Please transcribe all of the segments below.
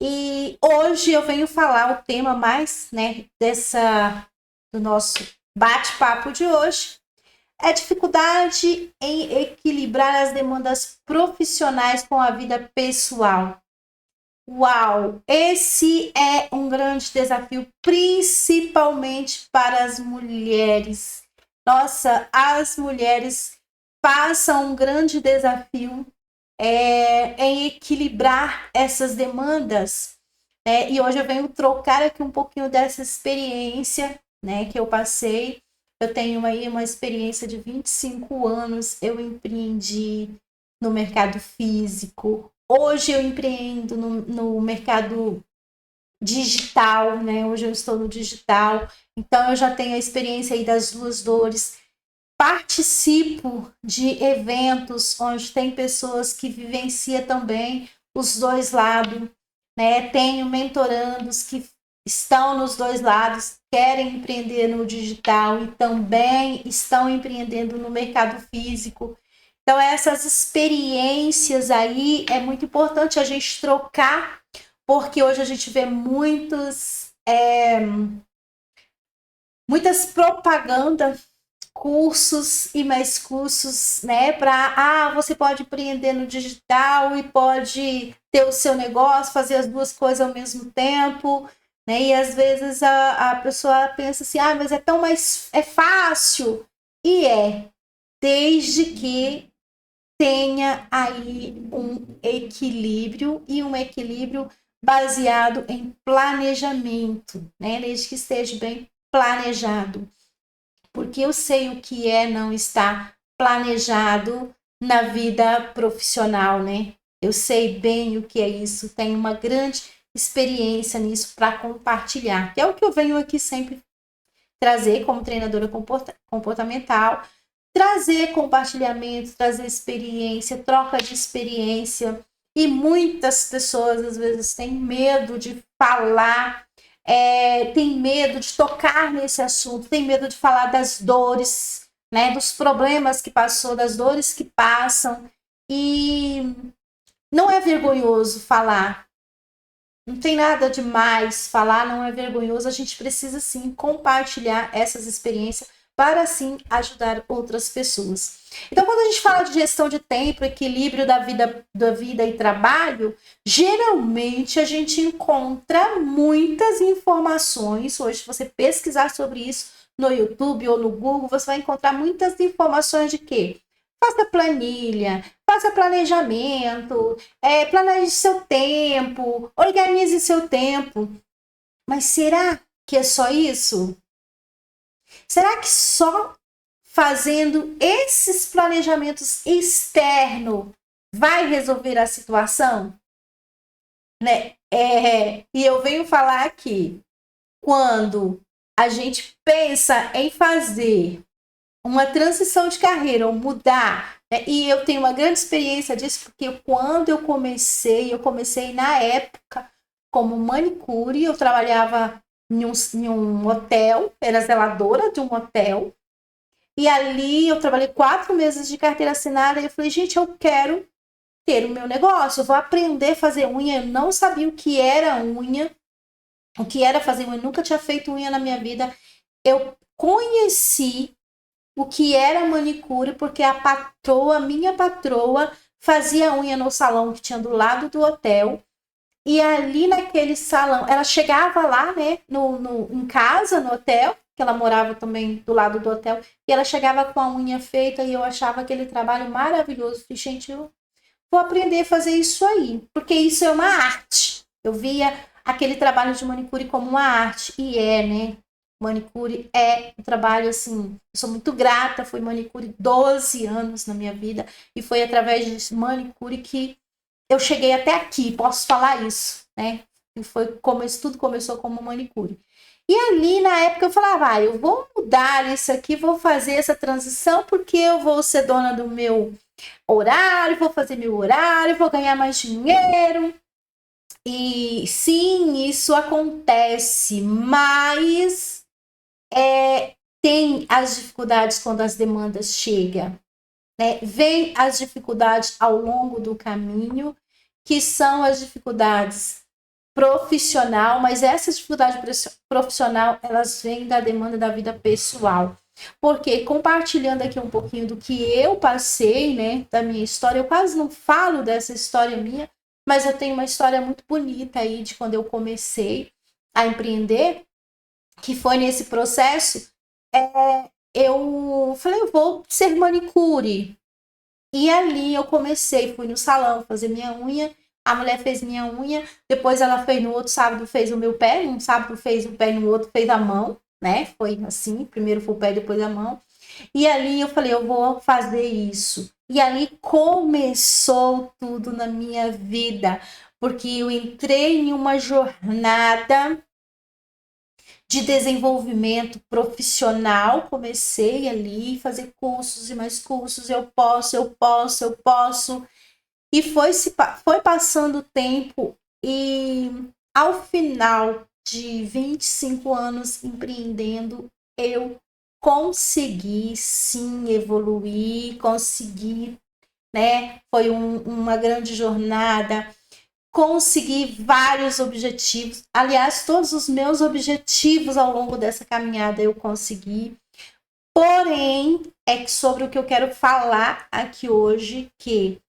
E hoje eu venho falar o tema mais, né, do nosso bate-papo de hoje, é a dificuldade em equilibrar as demandas profissionais com a vida pessoal. Uau, esse é um grande desafio, principalmente para as mulheres. Nossa, as mulheres passam um grande desafio em equilibrar essas demandas. E hoje eu venho trocar aqui um pouquinho dessa experiência, né, que eu passei. Eu tenho aí uma experiência de 25 anos, eu empreendi no mercado físico. Hoje eu empreendo no mercado digital, né? Hoje eu estou no digital, então eu já tenho a experiência aí das duas dores. Participo de eventos onde tem pessoas que vivenciam também os dois lados, né? Tenho mentorandos que estão nos dois lados, querem empreender no digital e também estão empreendendo no mercado físico. Então, essas experiências aí é muito importante a gente trocar, porque hoje a gente vê muitas propagandas, cursos e mais cursos, né? Você pode empreender no digital e pode ter o seu negócio, fazer as duas coisas ao mesmo tempo, né? E às vezes a pessoa pensa assim, mas é tão mais é fácil. E desde que tenha aí um equilíbrio e um equilíbrio baseado em planejamento, né? Desde que esteja bem planejado, porque eu sei o que é não estar planejado na vida profissional, né? Eu sei bem o que é isso, tenho uma grande experiência nisso para compartilhar, que é o que eu venho aqui sempre trazer como treinadora comportamental, trazer compartilhamento, trazer experiência, troca de experiência. E muitas pessoas às vezes têm medo de falar, tem medo de tocar nesse assunto, tem medo de falar das dores, né, dos problemas que passou, das dores que passam. E não é vergonhoso falar, não tem nada demais falar, não é vergonhoso. A gente precisa sim compartilhar essas experiências para sim ajudar outras pessoas. Então, quando a gente fala de gestão de tempo, equilíbrio da vida e trabalho, geralmente a gente encontra muitas informações. Hoje, se você pesquisar sobre isso no YouTube ou no Google, você vai encontrar muitas informações de quê? Faça planilha, faça planejamento, planeje seu tempo, organize seu tempo. Mas será que é só isso? Será que só fazendo esses planejamentos externos vai resolver a situação? Né? E eu venho falar aqui, quando a gente pensa em fazer uma transição de carreira ou mudar, né? E eu tenho uma grande experiência disso, porque quando eu comecei na época como manicure, eu trabalhava em um hotel, era zeladora de um hotel, e ali eu trabalhei 4 meses de carteira assinada, e eu falei, gente, eu quero ter o meu negócio, eu vou aprender a fazer unha, eu não sabia o que era unha, o que era fazer unha, eu nunca tinha feito unha na minha vida, eu conheci o que era manicure, porque minha patroa, fazia unha no salão que tinha do lado do hotel. E ali naquele salão, ela chegava lá, né, em casa, no hotel, que ela morava também do lado do hotel, e ela chegava com a unha feita e eu achava aquele trabalho maravilhoso. Falei, gente, eu vou aprender a fazer isso aí, porque isso é uma arte. Eu via aquele trabalho de manicure como uma arte, e né? Manicure é um trabalho assim, eu sou muito grata, fui manicure 12 anos na minha vida, e foi através de manicure que eu cheguei até aqui, posso falar isso, né? E foi como isso tudo começou como manicure. E ali na época eu falava, eu vou mudar isso aqui, vou fazer essa transição, porque eu vou ser dona do meu horário, vou fazer meu horário, vou ganhar mais dinheiro. E sim, isso acontece, mas tem as dificuldades quando as demandas chegam, né? Vem as dificuldades ao longo do caminho, que são as dificuldades profissional, mas essa dificuldade profissional, elas vêm da demanda da vida pessoal. Porque compartilhando aqui um pouquinho do que eu passei, né, da minha história, eu quase não falo dessa história minha, mas eu tenho uma história muito bonita aí de quando eu comecei a empreender, que foi nesse processo, eu falei, eu vou ser manicure. E ali eu comecei, fui no salão fazer minha unha, a mulher fez minha unha, depois ela fez no outro sábado, fez o meu pé, um sábado fez o pé, no outro fez a mão, né? Foi assim, primeiro foi o pé, depois a mão. E ali eu falei, eu vou fazer isso. E ali começou tudo na minha vida, porque eu entrei em uma jornada de desenvolvimento profissional, comecei ali fazer cursos e mais cursos, eu posso. E foi passando o tempo e ao final de 25 anos empreendendo, eu consegui sim evoluir, consegui, né? Foi uma grande jornada, consegui vários objetivos. Aliás, todos os meus objetivos ao longo dessa caminhada eu consegui. Porém, é sobre o que eu quero falar aqui hoje, que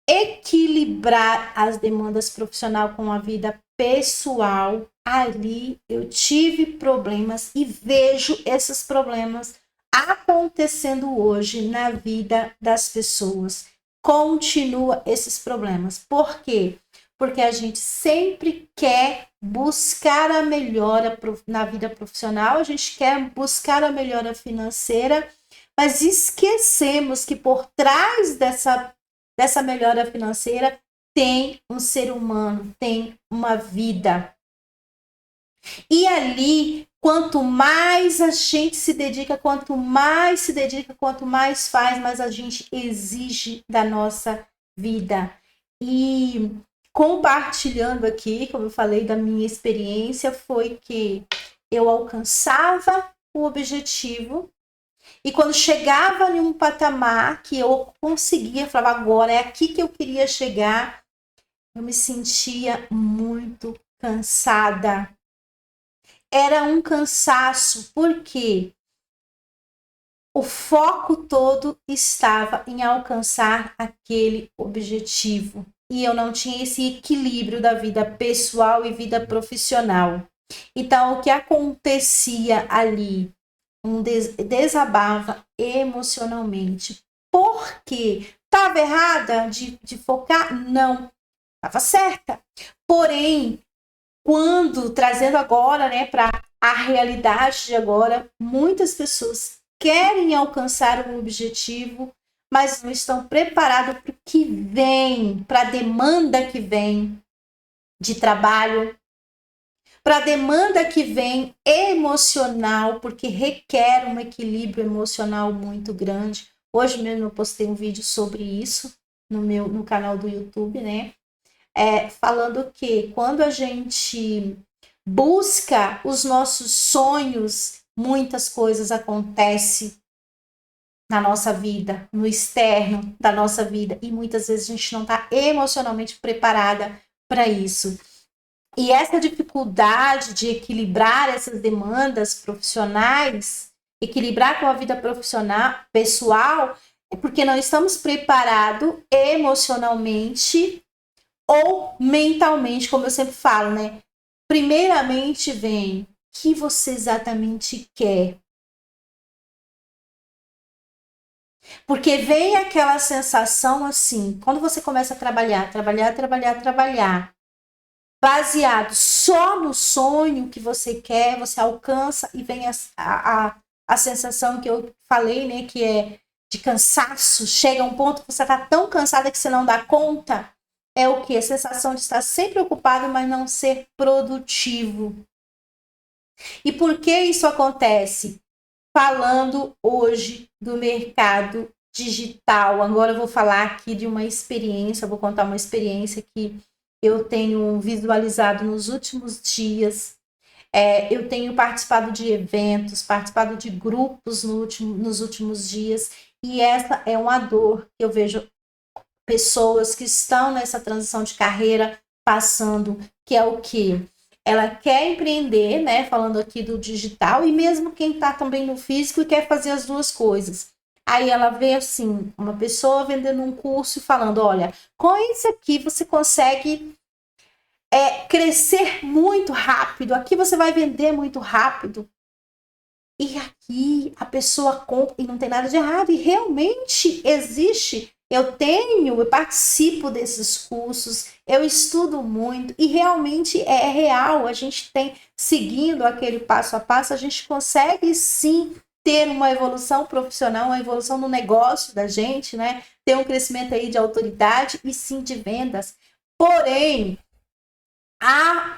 equilibrar as demandas profissionais com a vida pessoal, ali eu tive problemas e vejo esses problemas acontecendo hoje na vida das pessoas. Continua esses problemas. Por quê? Porque a gente sempre quer buscar a melhora na vida profissional, a gente quer buscar a melhora financeira, mas esquecemos que por trás dessa melhora financeira tem um ser humano, tem uma vida. E ali, quanto mais a gente se dedica, quanto mais faz, mais a gente exige da nossa vida. E compartilhando aqui, como eu falei da minha experiência, foi que eu alcançava o objetivo e quando chegava em um patamar que eu conseguia, falava, agora é aqui que eu queria chegar, eu me sentia muito cansada. Era um cansaço, porque o foco todo estava em alcançar aquele objetivo. E eu não tinha esse equilíbrio da vida pessoal e vida profissional. Então, o que acontecia ali? Desabava emocionalmente. Por quê? Estava errada de focar? Não, estava certa. Porém, quando, trazendo agora, né, para a realidade de agora, muitas pessoas querem alcançar um objetivo, mas não estão preparados para o que vem, para a demanda que vem de trabalho, para a demanda que vem emocional, porque requer um equilíbrio emocional muito grande. Hoje mesmo eu postei um vídeo sobre isso no canal do YouTube, né? Falando que quando a gente busca os nossos sonhos, muitas coisas acontecem na nossa vida, no externo da nossa vida, e muitas vezes a gente não está emocionalmente preparada para isso. E essa dificuldade de equilibrar essas demandas profissionais, equilibrar com a vida profissional, pessoal, é porque não estamos preparados emocionalmente ou mentalmente, como eu sempre falo, né? Primeiramente vem o que você exatamente quer. Porque vem aquela sensação assim, quando você começa a trabalhar, baseado só no sonho que você quer, você alcança e vem a sensação que eu falei, né, que é de cansaço, chega a um ponto que você está tão cansada que você não dá conta, é o que? A sensação de estar sempre ocupado, mas não ser produtivo. E por que isso acontece? Falando hoje do mercado digital, agora eu vou falar aqui de uma experiência, vou contar uma experiência que eu tenho visualizado nos últimos dias. Eu tenho participado de eventos, participado de grupos nos últimos dias, e essa é uma dor que eu vejo pessoas que estão nessa transição de carreira passando, que é o quê? Ela quer empreender, né? Falando aqui do digital, e mesmo quem está também no físico e quer fazer as duas coisas. Aí ela vê assim, uma pessoa vendendo um curso e falando, olha, com isso aqui você consegue crescer muito rápido, aqui você vai vender muito rápido. E aqui a pessoa compra, e não tem nada de errado, e realmente existe. Eu participo desses cursos, eu estudo muito, e realmente é real. A gente tem, seguindo aquele passo a passo, a gente consegue sim ter uma evolução profissional, uma evolução no negócio da gente, né? Ter um crescimento aí de autoridade e sim de vendas. Porém,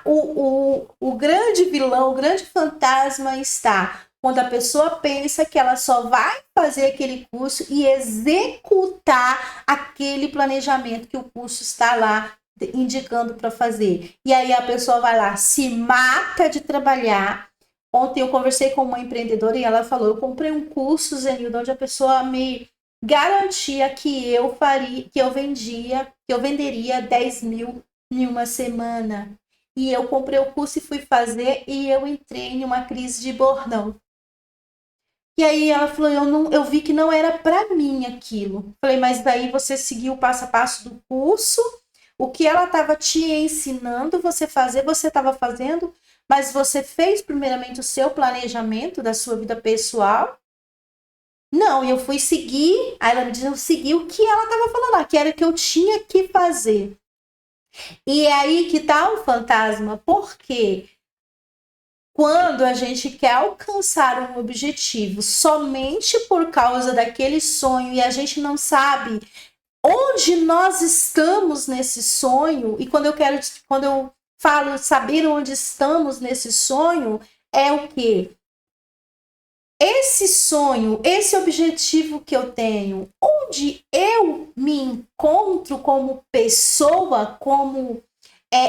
o grande vilão, o grande fantasma está quando a pessoa pensa que ela só vai fazer aquele curso e executar aquele planejamento que o curso está lá indicando para fazer. E aí a pessoa vai lá, se mata de trabalhar. Ontem eu conversei com uma empreendedora e ela falou, eu comprei um curso, Zenildo, onde a pessoa me garantia que eu faria, que eu venderia 10 mil em uma semana. E eu comprei o curso e fui fazer e eu entrei em uma crise de burnout. E aí ela falou, eu vi que não era para mim aquilo. Falei, mas daí você seguiu o passo a passo do curso, o que ela estava te ensinando você fazer, você estava fazendo, mas você fez primeiramente o seu planejamento da sua vida pessoal. Não, e eu fui seguir, aí ela me disse, eu segui o que ela estava falando lá, que era que eu tinha que fazer. E é aí que tá o fantasma, porque quando a gente quer alcançar um objetivo somente por causa daquele sonho e a gente não sabe onde nós estamos nesse sonho, e quando eu falo saber onde estamos nesse sonho, é o quê? Esse sonho, esse objetivo que eu tenho, onde eu me encontro como pessoa, como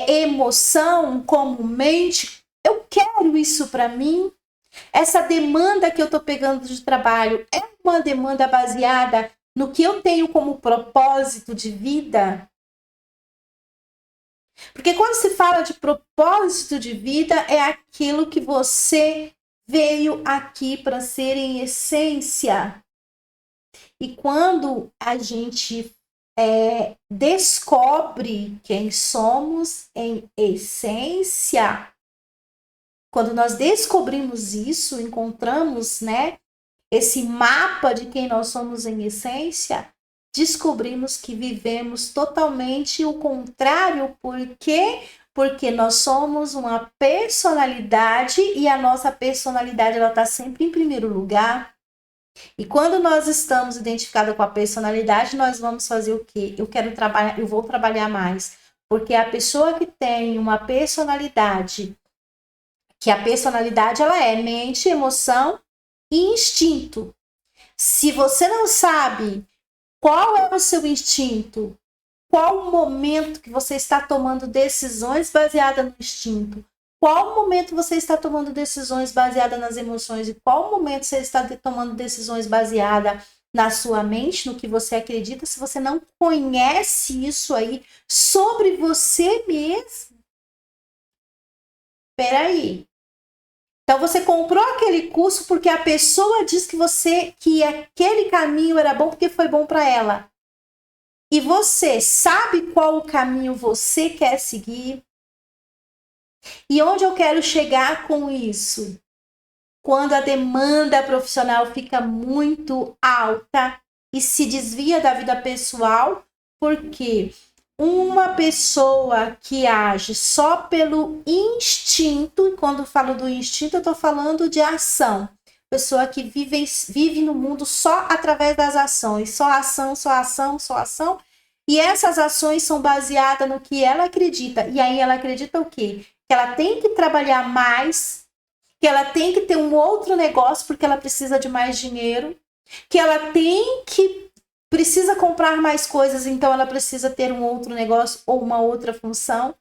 emoção, como mente, eu quero isso para mim. Essa demanda que eu estou pegando de trabalho é uma demanda baseada no que eu tenho como propósito de vida? Porque quando se fala de propósito de vida, é aquilo que você veio aqui para ser em essência. E quando a gente descobre quem somos em essência, quando nós descobrimos isso, encontramos, né, esse mapa de quem nós somos em essência, descobrimos que vivemos totalmente o contrário. Por quê? Porque nós somos uma personalidade e a nossa personalidade ela está sempre em primeiro lugar. E quando nós estamos identificados com a personalidade, nós vamos fazer o quê? Eu vou trabalhar mais. Porque a pessoa que tem uma personalidade, que a personalidade ela é mente, emoção e instinto. Se você não sabe qual é o seu instinto, qual o momento que você está tomando decisões baseadas no instinto, qual momento você está tomando decisões baseadas nas emoções e qual momento você está tomando decisões baseadas na sua mente, no que você acredita, se você não conhece isso aí sobre você mesmo. Peraí. Então você comprou aquele curso porque a pessoa diz que aquele caminho era bom porque foi bom para ela. E você sabe qual o caminho você quer seguir? E onde eu quero chegar com isso? Quando a demanda profissional fica muito alta e se desvia da vida pessoal, porque uma pessoa que age só pelo instinto, e quando falo do instinto, eu estou falando de ação. Pessoa que vive no mundo só através das ações, só ação, só ação, só ação. E essas ações são baseadas no que ela acredita. E aí ela acredita o quê? Que ela tem que trabalhar mais, que ela tem que ter um outro negócio porque ela precisa de mais dinheiro, que ela precisa comprar mais coisas, então ela precisa ter um outro negócio ou uma outra função.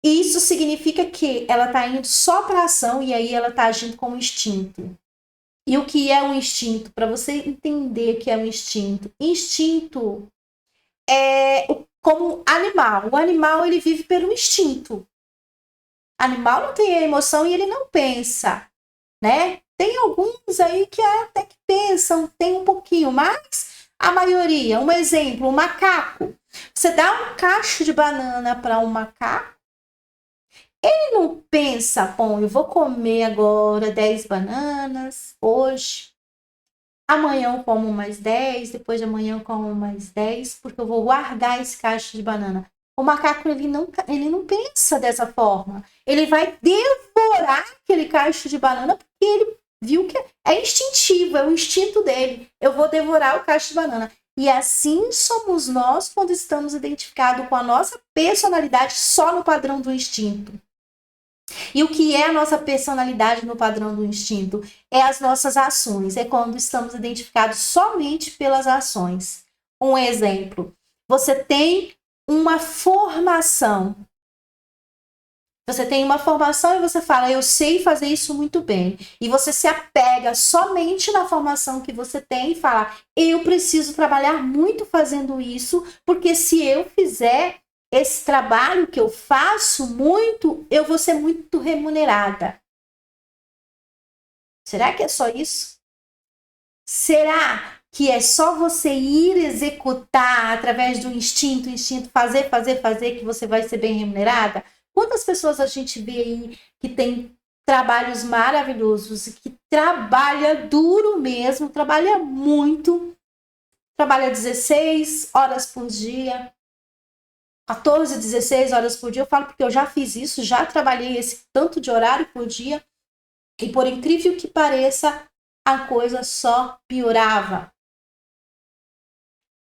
E isso significa que ela está indo só para a ação e aí ela está agindo com o instinto. E o que é um instinto? Para você entender o que é um instinto. Instinto é como animal. O animal, ele vive pelo instinto. O animal não tem emoção e ele não pensa, né? Tem alguns aí que até que pensam, tem um pouquinho, mas a maioria, um exemplo, o macaco. Você dá um cacho de banana para um macaco, ele não pensa, bom, eu vou comer agora 10 bananas hoje, amanhã eu como mais 10, depois de amanhã eu como mais 10, porque eu vou guardar esse cacho de banana. O macaco, ele não pensa dessa forma. Ele vai devorar aquele cacho de banana porque ele viu que é instintivo, é o instinto dele. Eu vou devorar o cacho de banana. E assim somos nós quando estamos identificados com a nossa personalidade só no padrão do instinto. E o que é a nossa personalidade no padrão do instinto? É as nossas ações, é quando estamos identificados somente pelas ações. Um exemplo, você tem uma formação. Você tem uma formação e você fala, eu sei fazer isso muito bem. E você se apega somente na formação que você tem e fala, eu preciso trabalhar muito fazendo isso, porque se eu fizer esse trabalho que eu faço muito, eu vou ser muito remunerada. Será que é só isso? Será que é só você ir executar através do instinto, fazer, que você vai ser bem remunerada? Quantas pessoas a gente vê aí que tem trabalhos maravilhosos, que trabalha duro mesmo, trabalha muito, trabalha 16 horas por dia, 14, 16 horas por dia. Eu falo porque eu já fiz isso, já trabalhei esse tanto de horário por dia e por incrível que pareça, a coisa só piorava.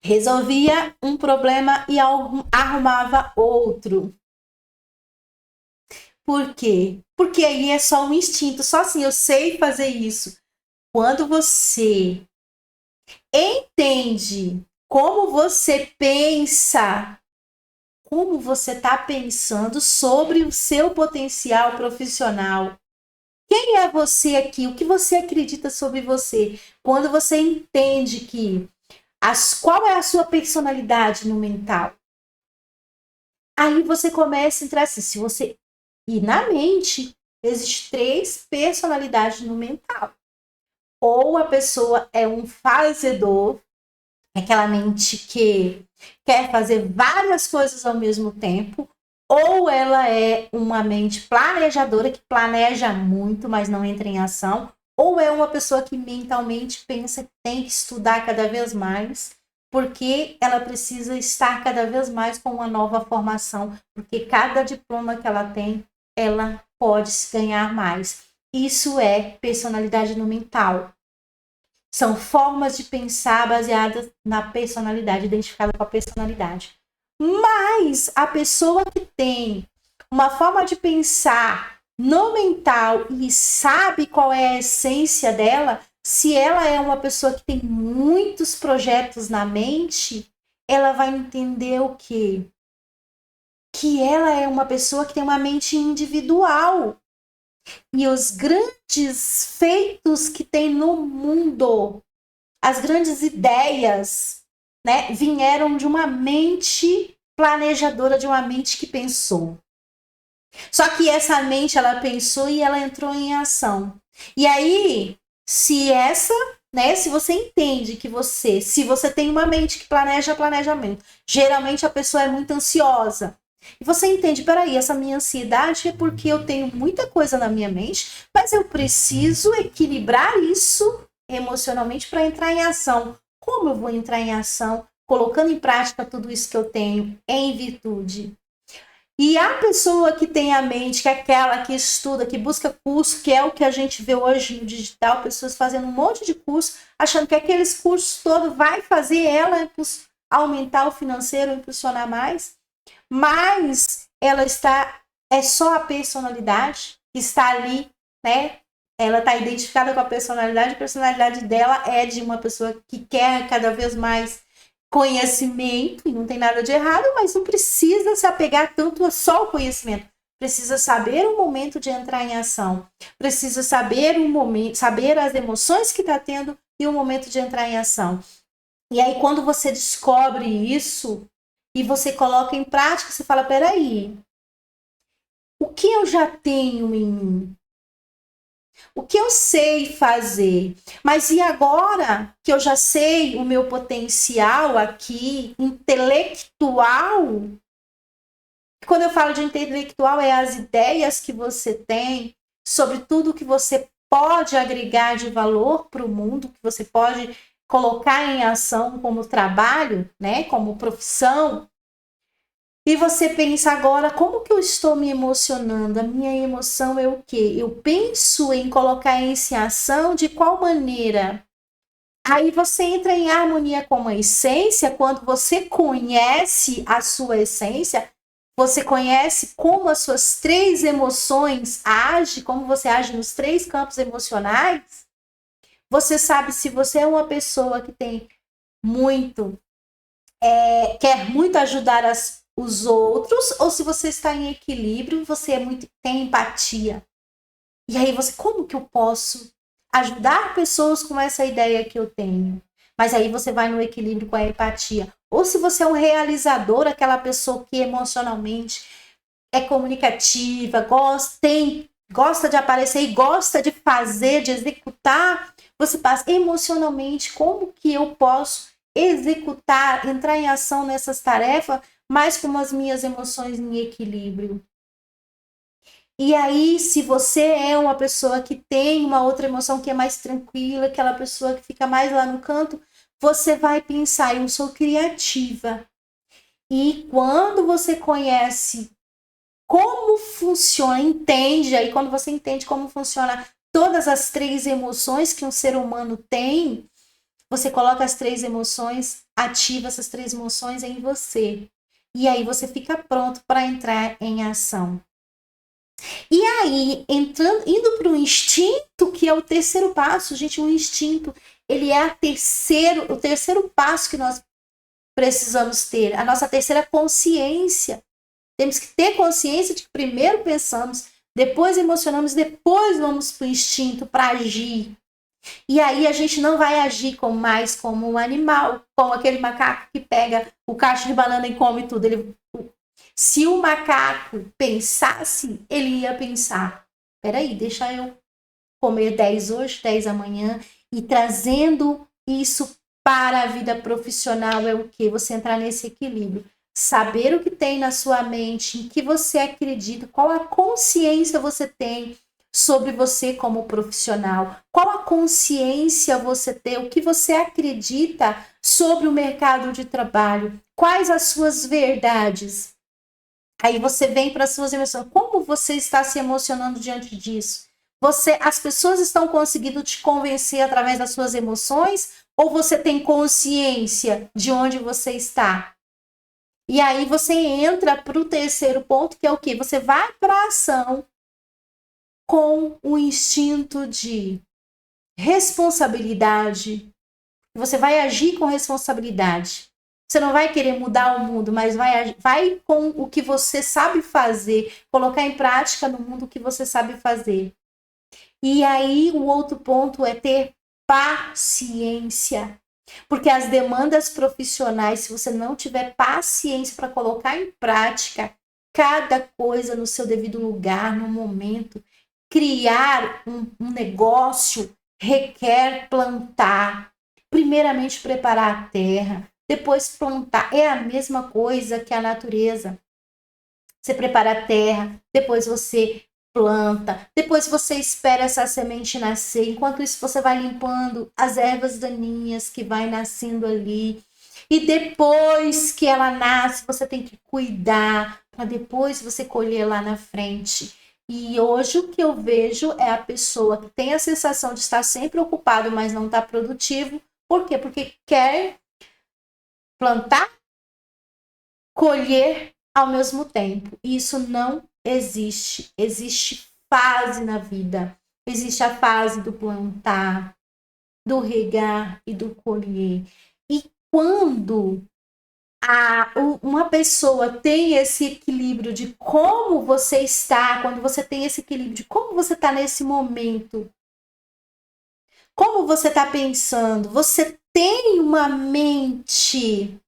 Resolvia um problema e arrumava outro. Por quê? Porque aí é só um instinto, só assim, eu sei fazer isso. Quando você entende como você pensa, como você está pensando sobre o seu potencial profissional. Quem é você aqui? O que você acredita sobre você? Quando você entende que qual é a sua personalidade no mental? Aí você começa a entrar assim, se você... E na mente, existem 3 personalidades no mental. Ou a pessoa é um fazedor, aquela mente que quer fazer várias coisas ao mesmo tempo, ou ela é uma mente planejadora, que planeja muito, mas não entra em ação, ou é uma pessoa que mentalmente pensa que tem que estudar cada vez mais, porque ela precisa estar cada vez mais com uma nova formação, porque cada diploma que ela tem, ela pode ganhar mais. Isso é personalidade no mental. São formas de pensar baseadas na personalidade, identificada com a personalidade. Mas a pessoa que tem uma forma de pensar no mental e sabe qual é a essência dela, se ela é uma pessoa que tem muitos projetos na mente, ela vai entender o quê? Que ela é uma pessoa que tem uma mente individual. E os grandes feitos que tem no mundo, as grandes ideias, né, vieram de uma mente planejadora, de uma mente que pensou. Só que essa mente, ela pensou e ela entrou em ação. E aí, se você entende que se você tem uma mente que planeja planejamento, geralmente a pessoa é muito ansiosa. E você entende, peraí, essa minha ansiedade é porque eu tenho muita coisa na minha mente, mas eu preciso equilibrar isso emocionalmente para entrar em ação. Como eu vou entrar em ação? Colocando em prática tudo isso que eu tenho em virtude. E a pessoa que tem a mente, que é aquela que estuda, que busca curso, que é o que a gente vê hoje no digital, pessoas fazendo um monte de curso, achando que aqueles cursos todos vai fazer ela aumentar o financeiro, impulsionar mais, mas é só a personalidade que está ali, né? Ela está identificada com a personalidade dela é de uma pessoa que quer cada vez mais conhecimento, e não tem nada de errado, mas não precisa se apegar tanto a só o conhecimento. Precisa saber o momento de entrar em ação. Precisa saber saber as emoções que está tendo e o momento de entrar em ação. E aí, quando você descobre isso, e você coloca em prática, você fala, peraí, o que eu já tenho em mim? O que eu sei fazer? Mas e agora que eu já sei o meu potencial aqui, intelectual? Quando eu falo de intelectual, é as ideias que você tem sobre tudo que você pode agregar de valor para o mundo, que você pode colocar em ação como trabalho, né, como profissão. E você pensa agora, como que eu estou me emocionando? A minha emoção é o quê? Eu penso em colocar isso em ação de qual maneira? Aí você entra em harmonia com a essência, quando você conhece a sua essência, você conhece como as suas três emoções agem, como você age nos três campos emocionais, você sabe se você é uma pessoa que tem muito, quer muito ajudar os outros, ou se você está em equilíbrio, você tem empatia. E aí você, como que eu posso ajudar pessoas com essa ideia que eu tenho? Mas aí você vai no equilíbrio com a empatia. Ou se você é um realizador, aquela pessoa que emocionalmente é comunicativa, gosta de aparecer e gosta de fazer, de executar, você passa emocionalmente, como que eu posso executar, entrar em ação nessas tarefas, mas com as minhas emoções em equilíbrio? E aí, se você é uma pessoa que tem uma outra emoção que é mais tranquila, aquela pessoa que fica mais lá no canto, você vai pensar, eu sou criativa. E quando você conhece como funciona, entende, aí quando você entende como funciona todas as três emoções que um ser humano tem, você coloca as três emoções, ativa essas três emoções em você. E aí você fica pronto para entrar em ação. E aí, indo para o instinto, que é o terceiro passo, gente, o instinto, ele é o terceiro passo que nós precisamos ter, a nossa terceira consciência. Temos que ter consciência de que primeiro pensamos, depois emocionamos, depois vamos para o instinto para agir. E aí a gente não vai agir mais como um animal, como aquele macaco que pega o cacho de banana e come tudo. Se o macaco pensasse, ele ia pensar, peraí, deixa eu comer 10 hoje, 10 amanhã, e trazendo isso para a vida profissional é o que? Você entrar nesse equilíbrio. Saber o que tem na sua mente, em que você acredita, qual a consciência você tem sobre você como profissional, qual a consciência você tem, o que você acredita sobre o mercado de trabalho, quais as suas verdades. Aí você vem para as suas emoções. Como você está se emocionando diante disso? As pessoas estão conseguindo te convencer através das suas emoções ou você tem consciência de onde você está? E aí você entra para o terceiro ponto, que é o quê? Você vai para a ação com o instinto de responsabilidade. Você vai agir com responsabilidade. Você não vai querer mudar o mundo, mas vai com o que você sabe fazer, colocar em prática no mundo o que você sabe fazer. E aí o outro ponto é ter paciência. Porque as demandas profissionais, se você não tiver paciência para colocar em prática cada coisa no seu devido lugar, no momento, criar um negócio requer plantar. Primeiramente, preparar a terra, depois plantar. É a mesma coisa que a natureza. Você prepara a terra, depois você planta, depois você espera essa semente nascer. Enquanto isso, você vai limpando as ervas daninhas que vai nascendo ali. E depois que ela nasce, você tem que cuidar para depois você colher lá na frente. E hoje o que eu vejo é a pessoa que tem a sensação de estar sempre ocupado, mas não está produtivo. Por quê? Porque quer plantar, colher ao mesmo tempo. E isso não existe. Existe fase na vida. Existe a fase do plantar, do regar e do colher. E quando uma pessoa tem esse equilíbrio de como você está, quando você tem esse equilíbrio de como você está nesse momento, como você está pensando, você tem uma mente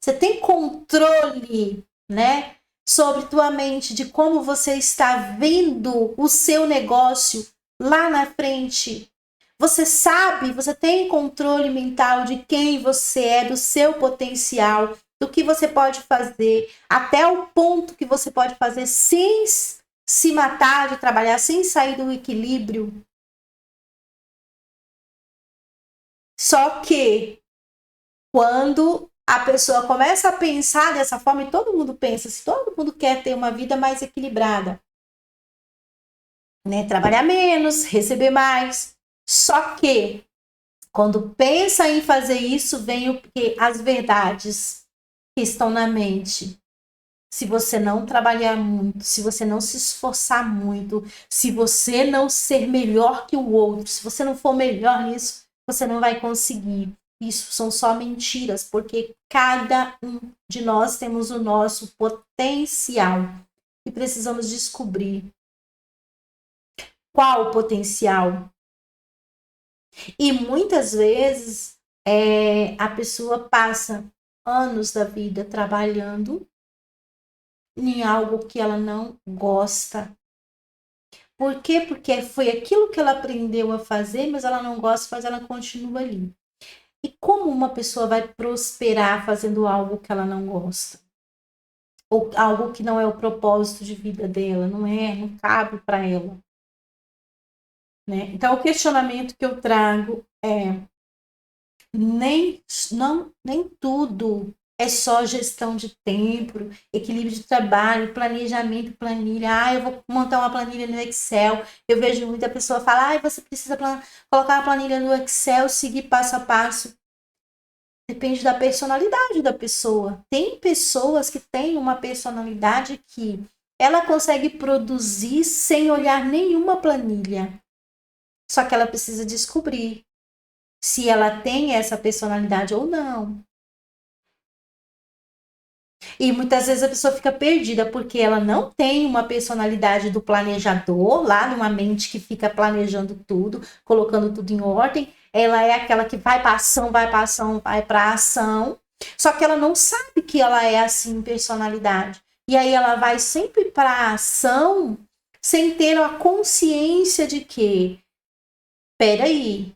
Você tem controle, né, sobre tua mente, de como você está vendo o seu negócio lá na frente. Você sabe, você tem controle mental de quem você é, do seu potencial, do que você pode fazer, até o ponto que você pode fazer sem se matar de trabalhar, sem sair do equilíbrio. Só que quando a pessoa começa a pensar dessa forma, e todo mundo pensa, se todo mundo quer ter uma vida mais equilibrada, né? Trabalhar menos, receber mais. Só que quando pensa em fazer isso, vem o que as verdades que estão na mente. Se você não trabalhar muito, se você não se esforçar muito, se você não ser melhor que o outro, se você não for melhor nisso, você não vai conseguir. Isso são só mentiras, porque cada um de nós temos o nosso potencial e precisamos descobrir qual o potencial. E muitas vezes a pessoa passa anos da vida trabalhando em algo que ela não gosta. Por quê? Porque foi aquilo que ela aprendeu a fazer, mas ela não gosta, mas ela continua ali. E como uma pessoa vai prosperar fazendo algo que ela não gosta? Ou algo que não é o propósito de vida dela, não cabe para ela. Né? Então, o questionamento que eu trago é: nem tudo é só gestão de tempo, equilíbrio de trabalho, planejamento, planilha. Ah, eu vou montar uma planilha no Excel. Eu vejo muita pessoa falar: você precisa colocar a planilha no Excel, seguir passo a passo. Depende da personalidade da pessoa. Tem pessoas que têm uma personalidade que ela consegue produzir sem olhar nenhuma planilha. Só que ela precisa descobrir se ela tem essa personalidade ou não. E muitas vezes a pessoa fica perdida porque ela não tem uma personalidade do planejador, lá numa mente que fica planejando tudo, colocando tudo em ordem. Ela é aquela que vai para ação, vai para ação, vai para ação. Só que ela não sabe que ela é assim em personalidade. E aí ela vai sempre para ação sem ter a consciência de que, peraí,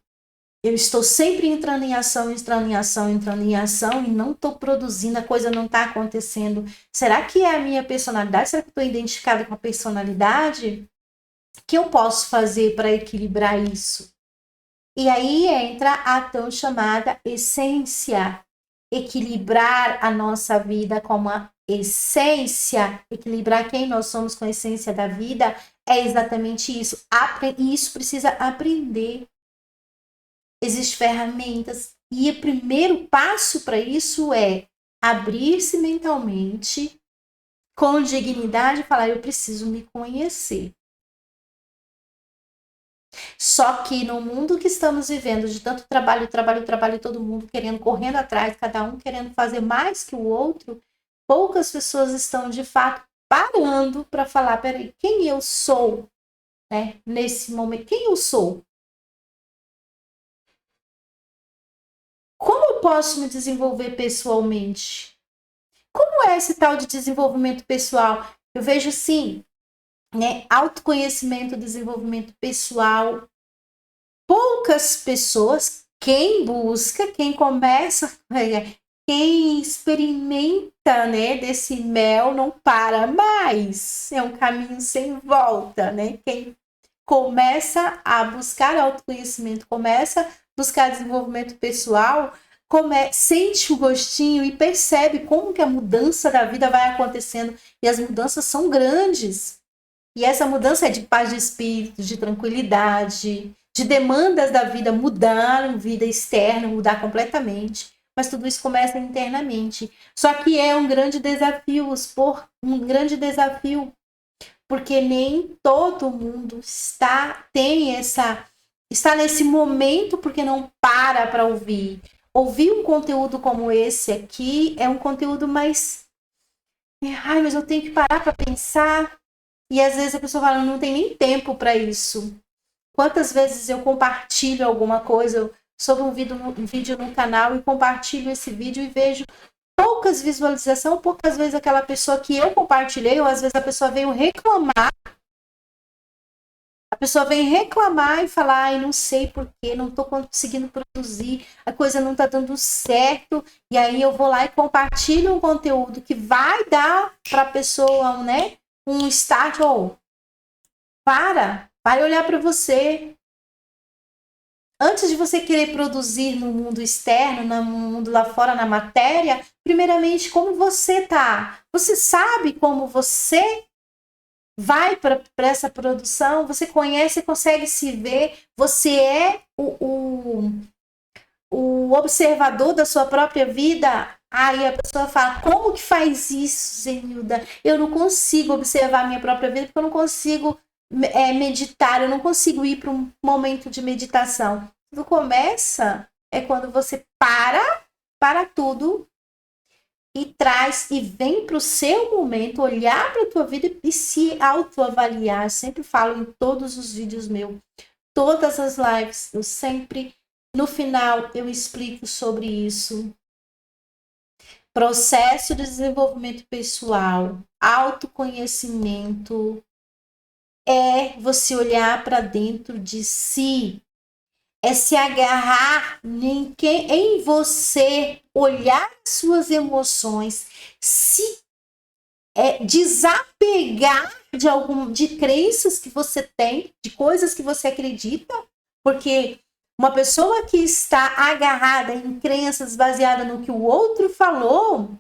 eu estou sempre entrando em ação, entrando em ação, entrando em ação e não estou produzindo, a coisa não está acontecendo. Será que é a minha personalidade? Será que eu estou identificada com a personalidade? O que eu posso fazer para equilibrar isso? E aí entra a tão chamada essência. Equilibrar a nossa vida com uma essência, equilibrar quem nós somos com a essência da vida, é exatamente isso. E isso precisa aprender. Existem ferramentas e o primeiro passo para isso é abrir-se mentalmente com dignidade e falar: eu preciso me conhecer. Só que no mundo que estamos vivendo, de tanto trabalho, todo mundo querendo, correndo atrás, cada um querendo fazer mais que o outro, poucas pessoas estão de fato parando para falar: peraí, quem eu sou, né? Nesse momento, quem eu sou? Como eu posso me desenvolver pessoalmente? Como é esse tal de desenvolvimento pessoal? Eu vejo assim, né? Autoconhecimento, desenvolvimento pessoal. Poucas pessoas, quem busca, quem começa, quem experimenta, né, desse mel não para mais. É um caminho sem volta, né? Quem começa a buscar autoconhecimento, começa a buscar desenvolvimento pessoal, sente o gostinho e percebe como que a mudança da vida vai acontecendo. E as mudanças são grandes. E essa mudança é de paz de espírito, de tranquilidade, de demandas da vida mudar, vida externa, mudar completamente. Mas tudo isso começa internamente. Só que é um grande desafio, porque nem todo mundo está nesse momento porque não para ouvir. Ouvir um conteúdo como esse aqui é um conteúdo mais... Ai, mas eu tenho que parar para pensar. E às vezes a pessoa fala: não tem nem tempo para isso. Quantas vezes eu compartilho alguma coisa sobre um vídeo no canal e compartilho esse vídeo e vejo poucas visualizações, poucas vezes aquela pessoa que eu compartilhei, ou às vezes a pessoa veio reclamar. A pessoa vem reclamar e falar, ai, não sei porquê, não estou conseguindo produzir, a coisa não está dando certo, e aí eu vou lá e compartilho um conteúdo que vai dar para a pessoa, né, um start, ou vai olhar para você. Antes de você querer produzir no mundo externo, no mundo lá fora, na matéria, primeiramente, como você tá? Você sabe como você vai para essa produção? Você conhece, consegue se ver? Você é o observador da sua própria vida? Aí a pessoa fala, como que faz isso, Zenilda? Eu não consigo observar a minha própria vida porque eu não consigo meditar, eu não consigo ir para um momento de meditação. Tudo começa quando você para tudo e traz e vem para o seu momento, olhar para a tua vida e se autoavaliar. Eu sempre falo em todos os vídeos meus, todas as lives, eu sempre, no final, eu explico sobre isso. Processo de desenvolvimento pessoal, autoconhecimento, é você olhar para dentro de si, é se agarrar em você, olhar suas emoções, se desapegar de crenças que você tem, de coisas que você acredita, porque uma pessoa que está agarrada em crenças baseadas no que o outro falou,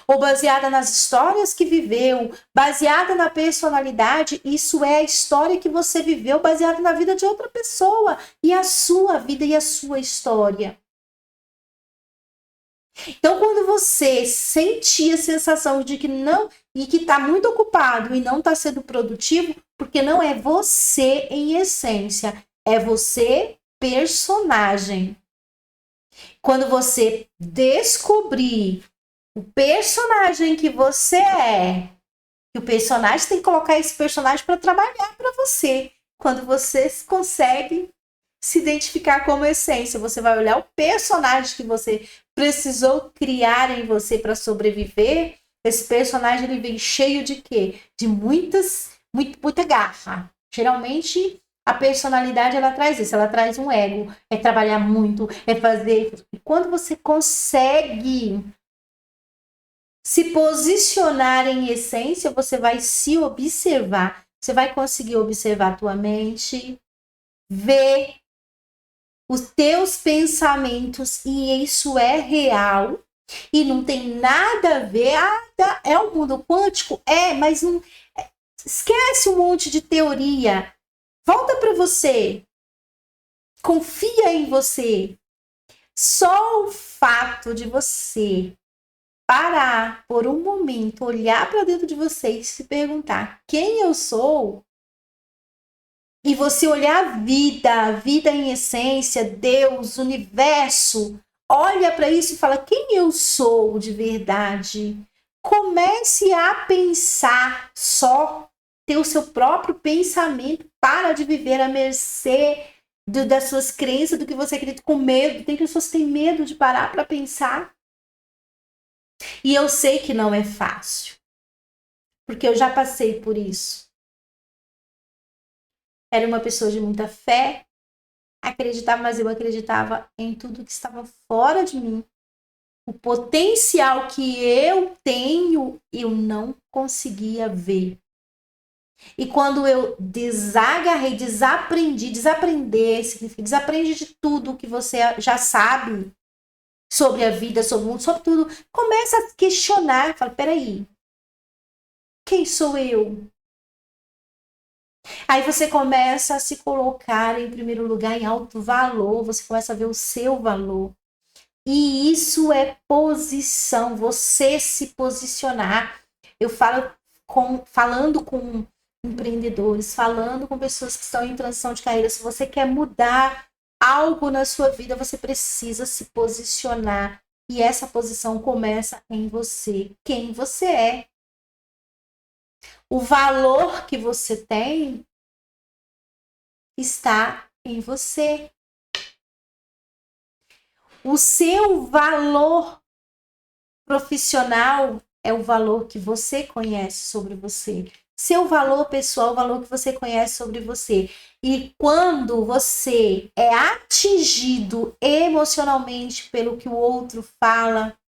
ou baseada nas histórias que viveu, baseada na personalidade, isso é a história que você viveu baseada na vida de outra pessoa, e a sua vida e a sua história. Então, quando você sentir a sensação de que não, e que está muito ocupado e não está sendo produtivo, porque não é você em essência, é você personagem. Quando você descobrir o personagem que você é, e o personagem tem que colocar esse personagem para trabalhar para você. Quando você consegue se identificar como essência, você vai olhar o personagem que você precisou criar em você para sobreviver. Esse personagem ele vem cheio de quê? De muita garra. Geralmente a personalidade ela traz isso, ela traz um ego, é trabalhar muito, é fazer. E quando você consegue se posicionar em essência, você vai se observar, você vai conseguir observar a tua mente, ver os teus pensamentos, e isso é real e não tem nada a ver. É um mundo quântico? Mas não esquece um monte de teoria. Volta para você. Confia em você. Só o fato de você parar por um momento, olhar para dentro de você e se perguntar quem eu sou, e você olhar a vida em essência, Deus, universo, olha para isso e fala quem eu sou de verdade. Comece a pensar só, ter o seu próprio pensamento, para de viver à mercê das suas crenças, do que você acredita, com medo. Tem pessoas que têm medo de parar para pensar. E eu sei que não é fácil, porque eu já passei por isso. Era uma pessoa de muita fé, acreditava, mas eu acreditava em tudo que estava fora de mim. O potencial que eu tenho, eu não conseguia ver. E quando eu desagarrei, desaprender significa desaprende de tudo que você já sabe sobre a vida, sobre o mundo, sobre tudo. Começa a questionar, fala, peraí, quem sou eu? Aí você começa a se colocar em primeiro lugar, em alto valor, você começa a ver o seu valor. E isso é posição, você se posicionar. Eu falo falando com empreendedores, falando com pessoas que estão em transição de carreira. Se você quer mudar algo na sua vida, você precisa se posicionar. E essa posição começa em você, quem você é. O valor que você tem está em você. O seu valor Profissional é o valor que você conhece sobre você. Seu valor pessoal é o valor que você conhece sobre você. E quando você é atingido emocionalmente pelo que o outro fala,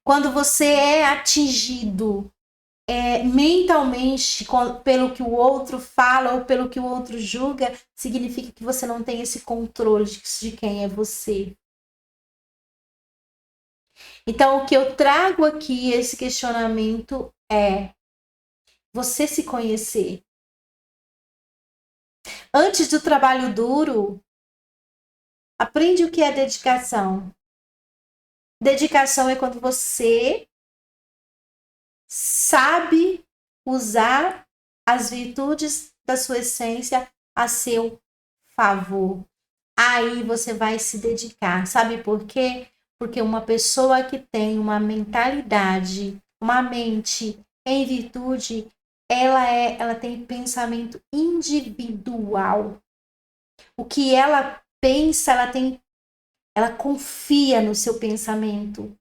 quando você é atingido mentalmente pelo que o outro fala ou pelo que o outro julga, significa que você não tem esse controle de quem é você. Então, o que eu trago aqui, esse questionamento é você se conhecer. Antes do trabalho duro, aprende o que é dedicação. Dedicação é quando você sabe usar as virtudes da sua essência a seu favor. Aí você vai se dedicar. Sabe por quê? Porque uma pessoa que tem uma mentalidade, uma mente em virtude, ela tem pensamento individual. O que ela pensa, ela confia no seu pensamento.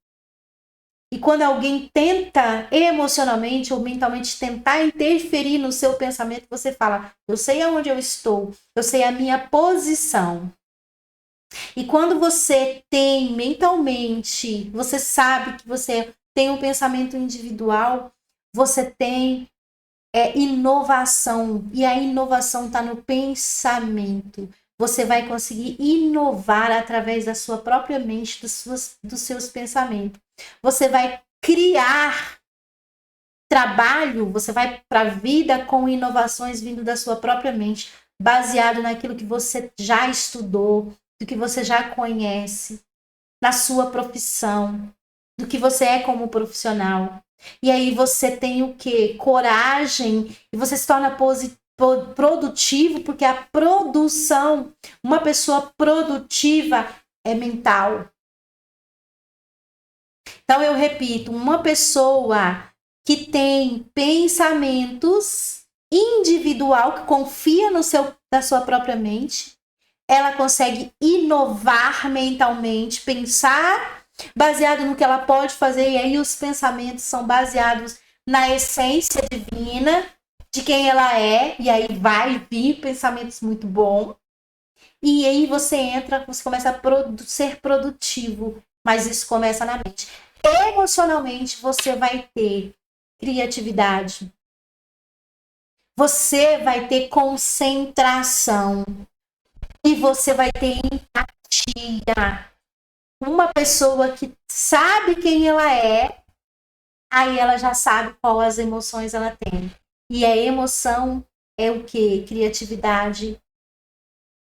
E quando alguém tenta emocionalmente ou mentalmente tentar interferir no seu pensamento, você fala: eu sei aonde eu estou, eu sei a minha posição. E quando você tem mentalmente, você sabe que você tem um pensamento individual, você tem inovação. E a inovação está no pensamento. Você vai conseguir inovar através da sua própria mente, dos seus pensamentos. Você vai criar trabalho, você vai para a vida com inovações vindo da sua própria mente, baseado naquilo que você já estudou, do que você já conhece, na sua profissão, do que você é como profissional. E aí você tem o quê? Coragem, e você se torna produtivo, porque a produção, uma pessoa produtiva é mental. Então eu repito, uma pessoa que tem pensamentos individual, que confia na sua própria mente, ela consegue inovar mentalmente, pensar baseado no que ela pode fazer, e aí os pensamentos são baseados na essência divina de quem ela é, e aí vai vir pensamentos muito bons, e aí você começa a ser produtivo, mas isso começa na mente. Emocionalmente, você vai ter criatividade, você vai ter concentração, e você vai ter empatia. Uma pessoa que sabe quem ela é, aí ela já sabe qual as emoções ela tem. E a emoção é o quê? Criatividade,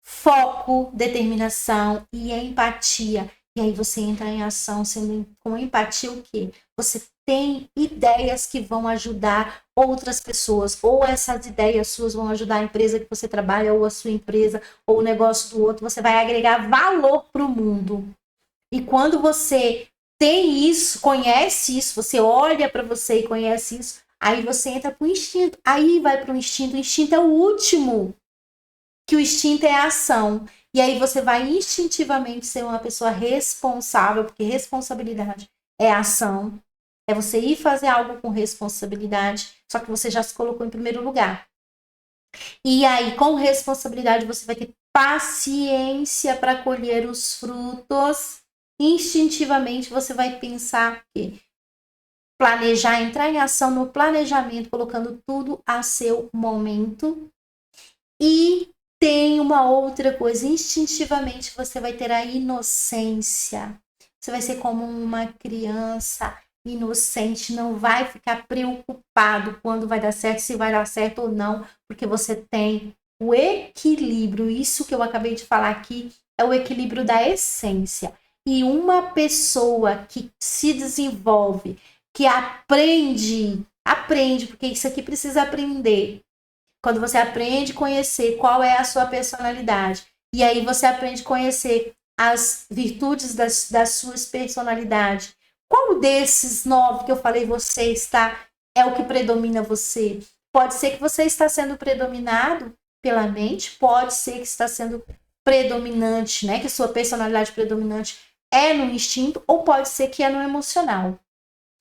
foco, determinação e a empatia. E aí você entra em ação sendo com empatia o quê? Você tem ideias que vão ajudar outras pessoas, ou essas ideias suas vão ajudar a empresa que você trabalha, ou a sua empresa, ou o negócio do outro. Você vai agregar valor para o mundo. E quando você tem isso, conhece isso, você olha para você e conhece isso, aí você entra para o instinto. Aí vai para o instinto. O instinto é o último. Que o instinto é a ação. E aí você vai instintivamente ser uma pessoa responsável, porque responsabilidade é ação. É você ir fazer algo com responsabilidade, só que você já se colocou em primeiro lugar. E aí, com responsabilidade, você vai ter paciência para colher os frutos. Instintivamente, você vai pensar que planejar, entrar em ação no planejamento, colocando tudo a seu momento. E tem uma outra coisa, instintivamente você vai ter a inocência. Você vai ser como uma criança inocente, não vai ficar preocupado quando vai dar certo, se vai dar certo ou não, porque você tem o equilíbrio. Isso que eu acabei de falar aqui é o equilíbrio da essência. E uma pessoa que se desenvolve, que aprende, porque isso aqui precisa aprender. Quando você aprende a conhecer qual é a sua personalidade, e aí você aprende a conhecer as virtudes das suas personalidades. Qual desses 9 que eu falei você é o que predomina você? Pode ser que você está sendo predominado pela mente, pode ser que está sendo predominante, né? Que sua personalidade predominante é no instinto, ou pode ser que é no emocional.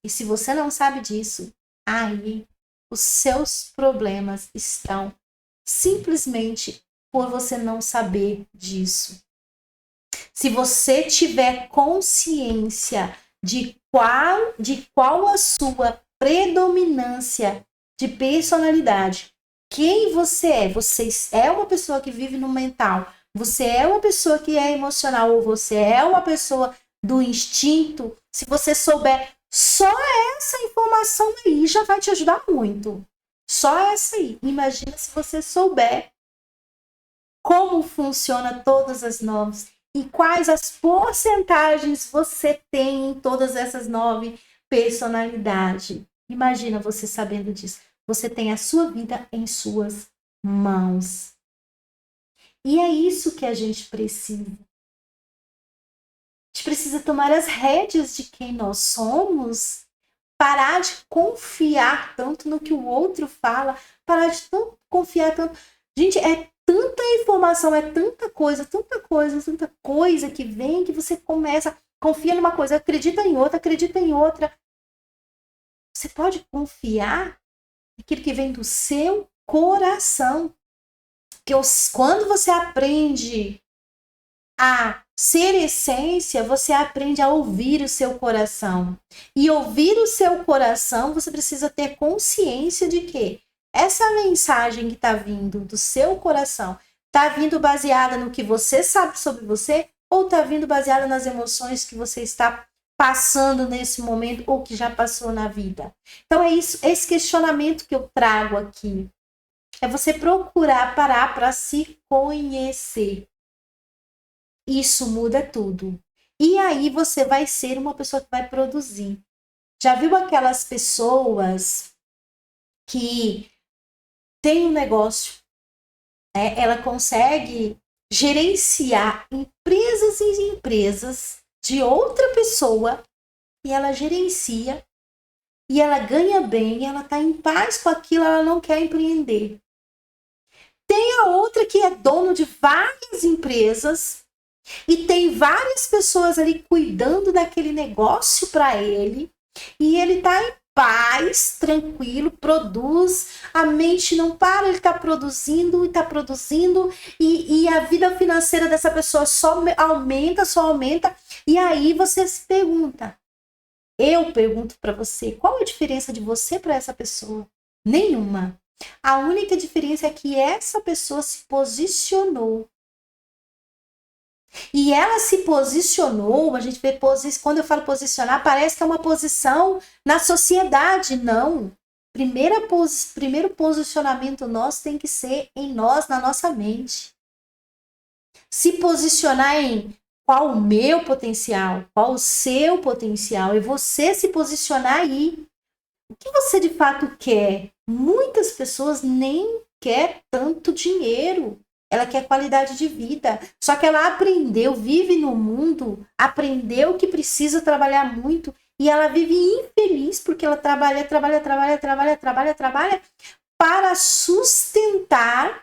E se você não sabe disso, aí os seus problemas estão simplesmente por você não saber disso. Se você tiver consciência de qual a sua predominância de personalidade, quem você é uma pessoa que vive no mental, você é uma pessoa que é emocional, ou você é uma pessoa do instinto, se você souber só essa informação aí, já vai te ajudar muito. Só essa aí. Imagina se você souber como funciona todas as novas e quais as porcentagens você tem em todas essas 9 personalidades. Imagina você sabendo disso. Você tem a sua vida em suas mãos. E é isso que a gente precisa. A gente precisa tomar as rédeas de quem nós somos, parar de confiar tanto no que o outro fala, parar de confiar tanto. Gente, é tanta informação, é tanta coisa que vem que você começa, confia numa coisa, acredita em outra. Você pode confiar naquilo que vem do seu coração. Porque quando você aprende a ser essência, você aprende a ouvir o seu coração. E ouvir o seu coração, você precisa ter consciência de que essa mensagem que está vindo do seu coração está vindo baseada no que você sabe sobre você ou está vindo baseada nas emoções que você está passando nesse momento ou que já passou na vida. Então é isso, esse questionamento que eu trago aqui. É você procurar parar para se conhecer. Isso muda tudo. E aí você vai ser uma pessoa que vai produzir. Já viu aquelas pessoas que tem um negócio, né? Ela consegue gerenciar empresas e empresas de outra pessoa e ela gerencia e ela ganha bem, ela está em paz com aquilo, ela não quer empreender. Tem a outra que é dono de várias empresas e tem várias pessoas ali cuidando daquele negócio para ele e ele está em paz, tranquilo, produz, a mente não para, ele está produzindo e a vida financeira dessa pessoa só aumenta, e aí você se pergunta, eu pergunto para você, qual a diferença de você para essa pessoa? Nenhuma. A única diferença é que essa pessoa se posicionou. E ela se posicionou, a gente vê quando eu falo posicionar, parece que é uma posição na sociedade, não. Primeiro posicionamento nosso tem que ser em nós, na nossa mente. Se posicionar em qual o meu potencial, qual o seu potencial, e você se posicionar aí. O que você de fato quer? Muitas pessoas nem quer tanto dinheiro. Ela quer qualidade de vida. Só que ela aprendeu, vive no mundo, aprendeu que precisa trabalhar muito e ela vive infeliz porque ela trabalha para sustentar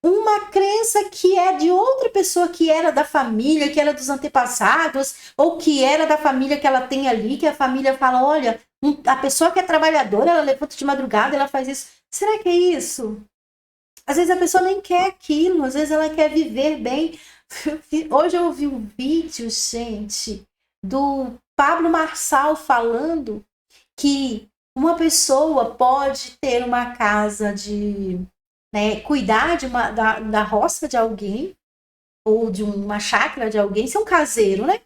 uma crença que é de outra pessoa que era da família, que era dos antepassados, ou que era da família que ela tem ali, que a família fala, olha, a pessoa que é trabalhadora, ela levanta de madrugada, ela faz isso. Será que é isso? Às vezes a pessoa nem quer aquilo, às vezes ela quer viver bem. Hoje eu ouvi um vídeo, gente, do Pablo Marçal falando que uma pessoa pode ter uma casa de, né, cuidar da roça de alguém, ou de uma chácara de alguém, ser um caseiro, né?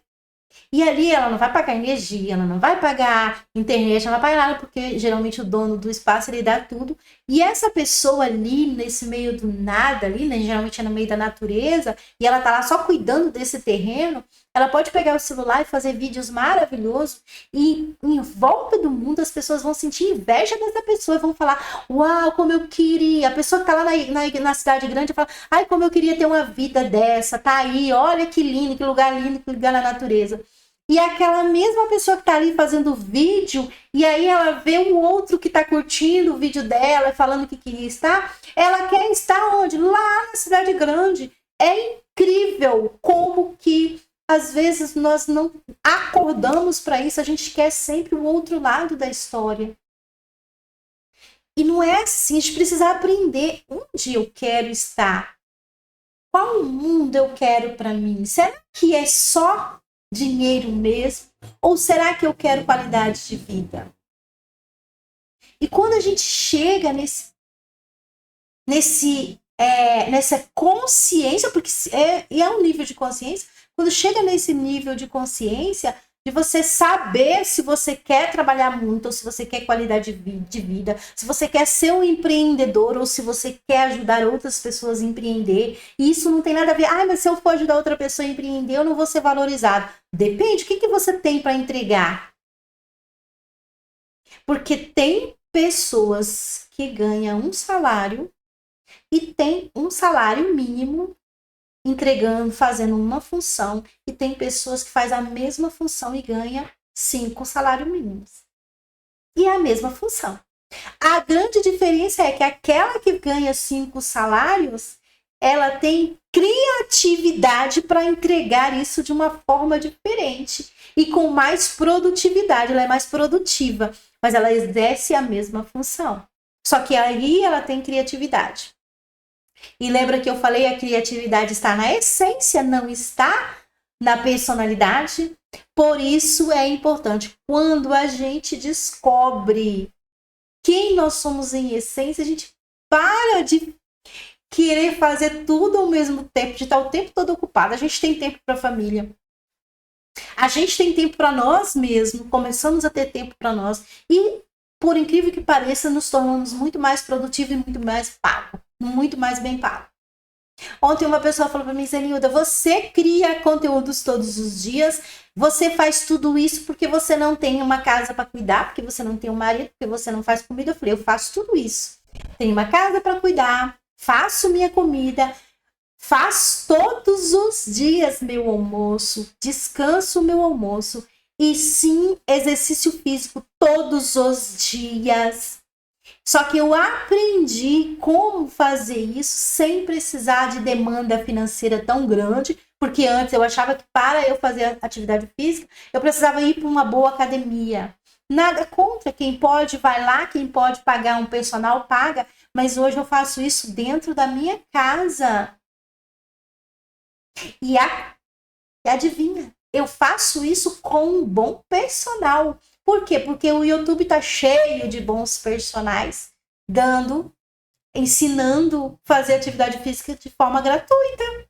E ali ela não vai pagar energia, ela não vai pagar internet, ela não vai pagar nada, porque geralmente o dono do espaço ele dá tudo. E essa pessoa ali, nesse meio do nada, ali, né, geralmente é no meio da natureza, e ela tá lá só cuidando desse terreno, ela pode pegar o celular e fazer vídeos maravilhosos, e em volta do mundo as pessoas vão sentir inveja dessa pessoa e vão falar, uau, como eu queria. A pessoa que tá lá na cidade grande fala, ai, como eu queria ter uma vida dessa, tá aí, olha que lindo, que lugar na natureza. E aquela mesma pessoa que tá ali fazendo vídeo, e aí ela vê um outro que tá curtindo o vídeo dela, falando que queria estar, ela quer estar onde? Lá na cidade grande. É incrível como que às vezes nós não acordamos para isso, a gente quer sempre o outro lado da história. E não é assim, a gente precisa aprender onde eu quero estar. Qual mundo eu quero para mim? Será que é só dinheiro mesmo? Ou será que eu quero qualidade de vida? E quando a gente chega nessa consciência, porque é um nível de consciência, quando chega nesse nível de consciência, de você saber se você quer trabalhar muito, ou se você quer qualidade de vida, se você quer ser um empreendedor, ou se você quer ajudar outras pessoas a empreender. E isso não tem nada a ver, mas se eu for ajudar outra pessoa a empreender, eu não vou ser valorizado. Depende, o que você tem para entregar? Porque tem pessoas que ganham um salário e tem um salário mínimo entregando, fazendo uma função, e tem pessoas que fazem a mesma função e ganham 5 salários mínimos. E é a mesma função. A grande diferença é que aquela que ganha 5 salários, ela tem criatividade para entregar isso de uma forma diferente e com mais produtividade, ela é mais produtiva, mas ela exerce a mesma função. Só que aí ela tem criatividade. E lembra que eu falei, a criatividade está na essência, não está na personalidade. Por isso é importante, quando a gente descobre quem nós somos em essência, a gente para de querer fazer tudo ao mesmo tempo, de estar o tempo todo ocupado. A gente tem tempo para a família. A gente tem tempo para nós mesmos, começamos a ter tempo para nós. E, por incrível que pareça, nos tornamos muito mais produtivos e muito mais pagos. Muito mais bem pago. Ontem uma pessoa falou para mim, Zenilda, você cria conteúdos todos os dias, você faz tudo isso porque você não tem uma casa para cuidar, porque você não tem um marido, porque você não faz comida. Eu falei, eu faço tudo isso. Tenho uma casa para cuidar, faço minha comida, faço todos os dias meu almoço, descanso meu almoço e sim, exercício físico todos os dias. Só que eu aprendi como fazer isso sem precisar de demanda financeira tão grande, porque antes eu achava que para eu fazer atividade física, eu precisava ir para uma boa academia. Nada contra, quem pode vai lá, quem pode pagar um personal paga, mas hoje eu faço isso dentro da minha casa. E adivinha, eu faço isso com um bom personal. Por quê? Porque o YouTube tá cheio de bons personagens ensinando a fazer atividade física de forma gratuita.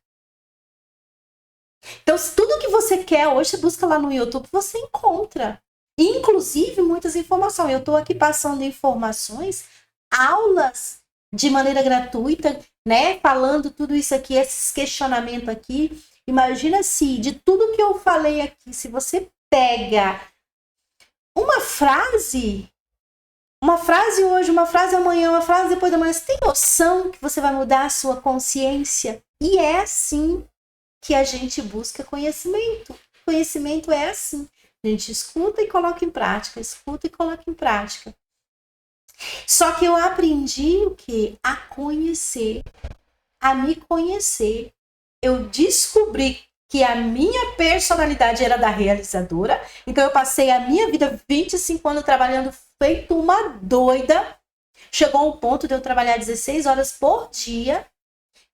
Então, tudo que você quer hoje, você busca lá no YouTube, você encontra. Inclusive, muitas informações. Eu estou aqui passando informações, aulas de maneira gratuita, né? Falando tudo isso aqui, esses questionamentos aqui. Imagina se de tudo que eu falei aqui, se você pega uma frase hoje, uma frase amanhã, uma frase depois da manhã, você tem noção que você vai mudar a sua consciência? E é assim que a gente busca conhecimento. Conhecimento é assim. A gente escuta e coloca em prática, escuta e coloca em prática. Só que eu aprendi o quê? A conhecer, a me conhecer. Eu descobri que a minha personalidade era da realizadora. Então eu passei a minha vida 25 anos trabalhando feito uma doida. Chegou ao ponto de eu trabalhar 16 horas por dia.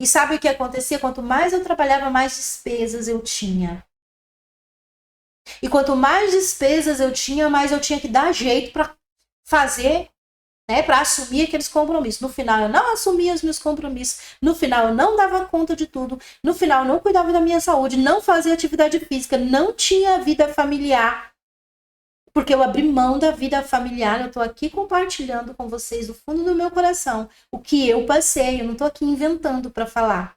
E sabe o que acontecia? Quanto mais eu trabalhava, mais despesas eu tinha. E quanto mais despesas eu tinha, mais eu tinha que dar jeito para fazer, né, para assumir aqueles compromissos. No final eu não assumia os meus compromissos, no final eu não dava conta de tudo, no final eu não cuidava da minha saúde, não fazia atividade física, não tinha vida familiar, porque eu abri mão da vida familiar. Eu tô aqui compartilhando com vocês do fundo do meu coração o que eu passei, eu não tô aqui inventando para falar.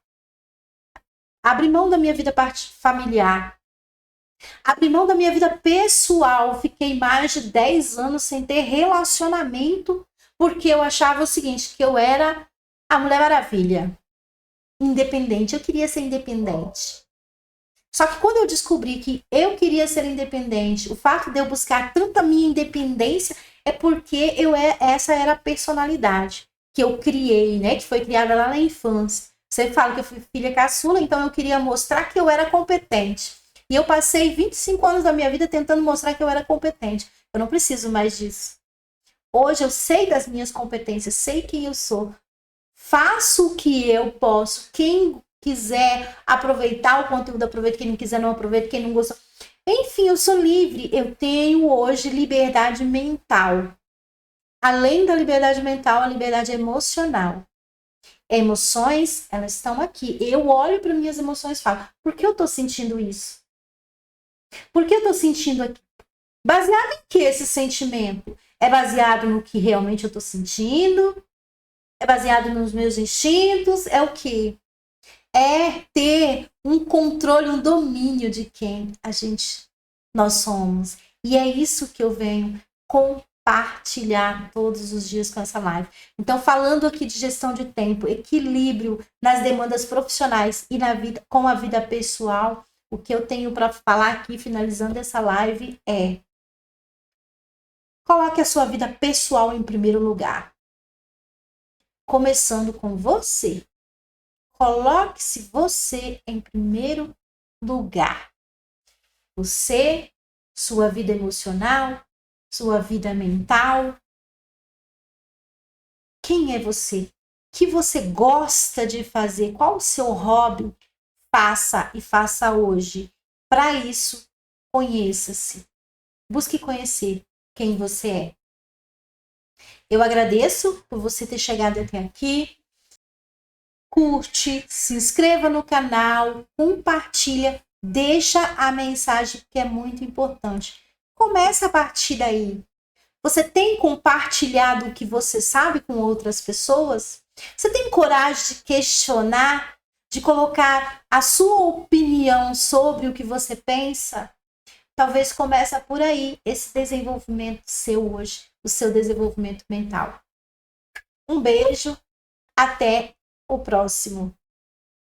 Abri mão da minha vida familiar, abri mão da minha vida pessoal, fiquei mais de 10 anos sem ter relacionamento, porque eu achava o seguinte, que eu era a Mulher Maravilha, independente, eu queria ser independente. Só que quando eu descobri que eu queria ser independente, o fato de eu buscar tanta minha independência é porque essa era a personalidade que eu criei, né, que foi criada lá na infância. Você fala que eu fui filha caçula, então eu queria mostrar que eu era competente. E eu passei 25 anos da minha vida tentando mostrar que eu era competente. Eu não preciso mais disso. Hoje eu sei das minhas competências, sei quem eu sou. Faço o que eu posso. Quem quiser aproveitar o conteúdo, aproveita. Quem não quiser, não aproveita. Quem não gosta... Enfim, eu sou livre. Eu tenho hoje liberdade mental. Além da liberdade mental, a liberdade emocional. Emoções, elas estão aqui. Eu olho para minhas emoções e falo, por que eu estou sentindo isso? Por que eu estou sentindo aqui? Baseado em que esse sentimento? É baseado no que realmente eu estou sentindo? É baseado nos meus instintos? É o quê? É ter um controle, um domínio de quem nós somos. E é isso que eu venho compartilhar todos os dias com essa live. Então, falando aqui de gestão de tempo, equilíbrio nas demandas profissionais e na vida, com a vida pessoal, o que eu tenho para falar aqui, finalizando essa live, é: coloque a sua vida pessoal em primeiro lugar. Começando com você. Coloque-se você em primeiro lugar. Você, sua vida emocional, sua vida mental. Quem é você? O que você gosta de fazer? Qual o seu hobby? Faça e faça hoje. Para isso, conheça-se. Busque conhecer quem você é. Eu agradeço por você ter chegado até aqui. Curte, se inscreva no canal, compartilha, deixa a mensagem que é muito importante. Começa a partir daí. Você tem compartilhado o que você sabe com outras pessoas? Você tem coragem de questionar, de colocar a sua opinião sobre o que você pensa? Talvez comece por aí esse desenvolvimento seu hoje, o seu desenvolvimento mental. Um beijo, até o próximo.